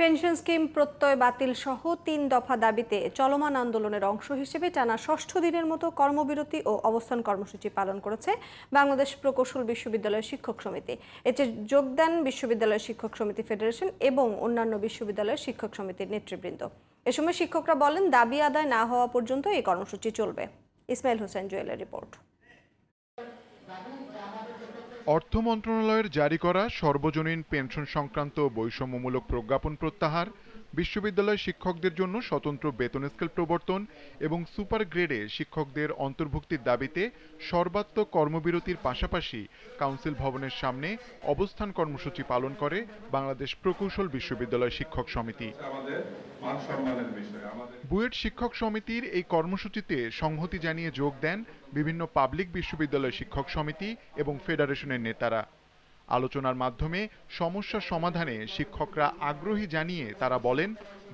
Pension scheme প্রত্যয় বাতিল সহ ৩ দফা দাবিতে চলমান আন্দোলনের অংশ হিসেবে টানা ষষ্ঠ দিনের মতো কর্মবিরতি ও অবস্থান কর্মসূচি পালন করেছে বাংলাদেশ প্রকৌশল বিশ্ববিদ্যালয়ের শিক্ষক সমিতি। এতে যোগ দেন বিশ্ববিদ্যালয়ের শিক্ষক সমিতি ফেডারেশন এবং অন্যান্য বিশ্ববিদ্যালয়ের শিক্ষক সমিতির নেতৃবৃন্দ। এ সময় শিক্ষকরা বলেন, দাবি আদায় না হওয়া পর্যন্ত এই কর্মসূচি চলবে। ইসমাইল হোসেন জুয়েলের রিপোর্ট। অর্থ মন্ত্রণালয়ের জারি করা সর্বজনীন পেনশন সংক্রান্ত বৈষম্যমূলক প্রজ্ঞাপন প্রত্যাহার, বিশ্ববিদ্যালয় শিক্ষকদের জন্য স্বতন্ত্র বেতন স্কেল প্রবর্তন এবং সুপার গ্রেডে শিক্ষকদের অন্তর্ভুক্তির দাবিতে সর্বাত্মক কর্মবিরতির পাশাপাশি কাউন্সিল ভবনের সামনে অবস্থান কর্মসূচি পালন করে বাংলাদেশ প্রকৌশল বিশ্ববিদ্যালয় শিক্ষক সমিতি। বুয়েট শিক্ষক সমিতির এই কর্মসূচিতে সংহতি জানিয়ে যোগ দেন বিভিন্ন পাবলিক বিশ্ববিদ্যালয় শিক্ষক সমিতি এবং ফেডারেশনের নেতারা। আলোচনার মাধ্যমে সমস্যা সমাধানে শিক্ষকরা আগ্রহী জানিয়ে তারা বলেন,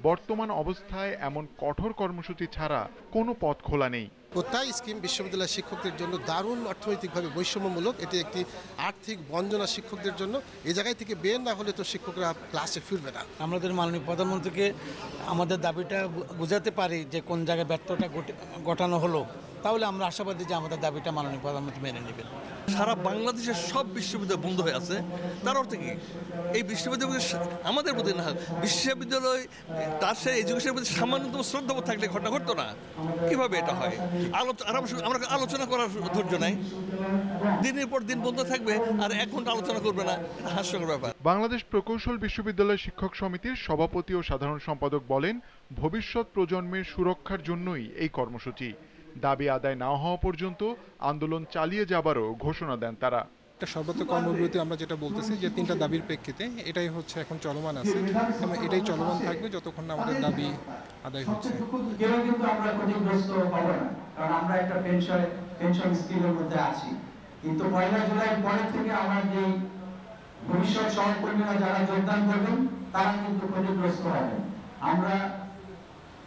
বর্তমান অবস্থায় এমন কঠোর কর্মসূচি ছাড়া কোনো পথ খোলা নেই। প্রত্যয় স্কিম বিশ্ববিদ্যালয়ের শিক্ষকদের জন্য দারুণ অর্থনৈতিকভাবে বৈষম্যমূলক। এটি একটি আর্থিক বঞ্চনা শিক্ষকদের জন্য। এই জায়গায় থেকে বের না হলে তো শিক্ষকরা ক্লাসে ফিরবে না। আমাদের মাননীয় প্রধানমন্ত্রীকে আমাদের দাবিটা বোঝাতে পারি যে কোন জায়গায় ব্যর্থতা ঘটানো হলো, তাহলে আমরা আশাবাদী যে আমাদের দাবিটা মাননীয় প্রধানমন্ত্রী মেনে নেবেন। সারা বাংলাদেশের সব বিশ্ববিদ্যালয় বন্ধ হয়ে আছে, তার অর্থ কি এই বিশ্ববিদ্যালয় আমাদের প্রতি না, বিশ্ববিদ্যালয় তার সে এডুকেশনের প্রতি সামান্যতম শ্রদ্ধাবোধ থাকলে ঘটনা ঘটতো না। কিভাবে এটা হয়? আমরা আলোচনা করার ধৈর্য নাই, দিনের পর দিন বন্ধ থাকবে আর 1 ঘন্টা আলোচনা করবে না, এটা হাস্যকর ব্যাপার। বাংলাদেশ প্রকৌশল বিশ্ববিদ্যালয় শিক্ষক সমিতির সভাপতি ও সাধারণ সম্পাদক বলেন, ভবিষ্যৎ প্রজন্মের সুরক্ষার জন্যই এই কর্মসূচি। দাবি আদায় না হওয়া পর্যন্ত আন্দোলন চালিয়ে যাবারও ঘোষণা দেন তারা। একটা সর্বত্র কর্মবিরতি আমরা যেটা বলতেছি যে 3টা দাবির প্রেক্ষিতে এটাই হচ্ছে এখন চলমান আছে এবং এটাই চলমান থাকবে যতক্ষণ না আমাদের দাবি আদায় হচ্ছে। কিন্তু আমরা ক্ষতিগ্রস্ত হব না, কারণ আমরা একটা পেনশন স্কিমের মধ্যে আছি। কিন্তু 1 জুলাই পরে থেকে আমার যে ভবিষ্যৎ সহকর্মীরা যারা যোগদান করবেন তারা কিন্তু ক্ষতিগ্রস্ত হবেন। আমরা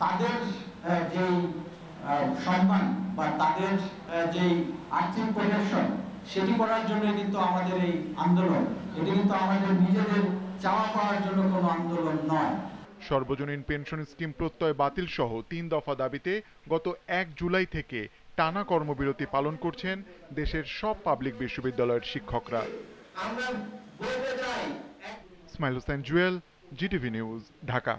তাদের যে সম্মান বা তাদের যে আর্থিক প্রোটেকশন সেটি করার জন্য কিন্তু আমাদের এই আন্দোলন, এটি কিন্তু আমাদের নিজেদের চাওয়া পাওয়ার জন্য কোনো আন্দোলন নয়। সর্বজনীন পেনশন স্কিম প্রত্যয় বাতিল সহ 3 দফা দাবিতে গত 1 জুলাই থেকে টানা কর্মবিরতি পালন করছেন দেশের সব পাবলিক বিশ্ববিদ্যালয়ের শিক্ষকরা। Ismail Hossain Jewel, GTV news, Dhaka.